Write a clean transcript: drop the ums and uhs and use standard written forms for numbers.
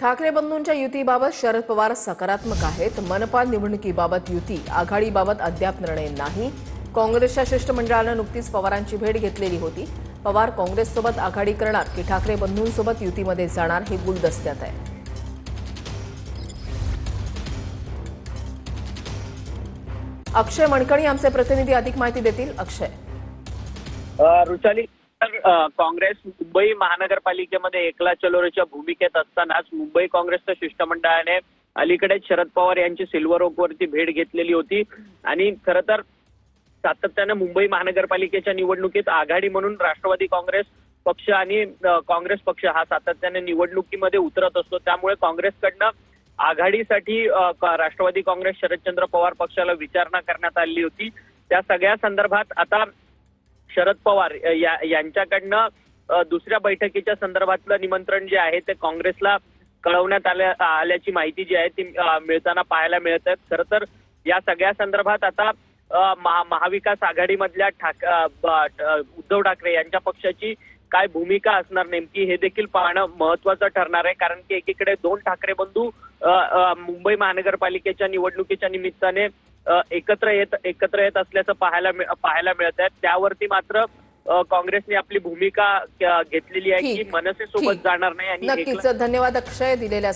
ठाकरे बंधूंच्या युतीबाबत शरद पवार सकारात्मक आहेत। मनपा निवडणुकीबाबत युती आघाडीबाबत अद्याप निर्णय नाही। काँग्रेसच्या शिष्टमंडळानं नुकतीच पवारांची भेट घेतलेली होती। पवार काँग्रेससोबत आघाडी करणार की ठाकरे बंधूंसोबत युतीमध्ये जाणार हे गुलदस्त्यात आहे। अक्षय मणकणी आमचे प्रतिनिधी अधिक माहिती देतील। अक्षय। रुचाली, काँग्रेस मुंबई महानगरपालिकेमध्ये एकला चलोरेच्या भूमिकेत असतानाच मुंबई काँग्रेसच्या शिष्टमंडळाने अलीकडेच शरद पवार यांची सिल्वर ओकवरती भेट घेतलेली होती आणि खरं तर सातत्याने मुंबई महानगरपालिकेच्या निवडणुकीत आघाडी म्हणून राष्ट्रवादी काँग्रेस पक्ष आणि काँग्रेस पक्ष हा सातत्याने निवडणुकीमध्ये उतरत असतो। त्यामुळे काँग्रेसकडनं आघाडीसाठी राष्ट्रवादी काँग्रेस शरदचंद्र पवार पक्षाला विचारणा करण्यात आली होती। त्या सगळ्या संदर्भात आता शरद पवार यांच्याकडनं दुसऱ्या बैठकीच्या संदर्भातलं निमंत्रण जे आहे ते काँग्रेसला कळवण्यात आल्याची माहिती जी आहे ती मिळताना पाहायला मिळत आहे। खरं तर या सगळ्या संदर्भात आता महाविकास आघाडीमधल्या उद्धव ठाकरे यांच्या पक्षाची काय भूमिका असणार नेमकी हे देखील पाहणं महत्त्वाचं ठरणार आहे। कारण की एकीकडे दोन ठाकरे बंधू मुंबई महानगरपालिकेच्या निवडणुकीच्या निमित्ताने एकत्र येत असल्याचं पाहायला मिळत आहे। त्यावरती मात्र काँग्रेसने आपली भूमिका घेतलेली आहे की मनसेसोबत जाणार नाही। आणि नक्कीच धन्यवाद अक्षय दिलेल्या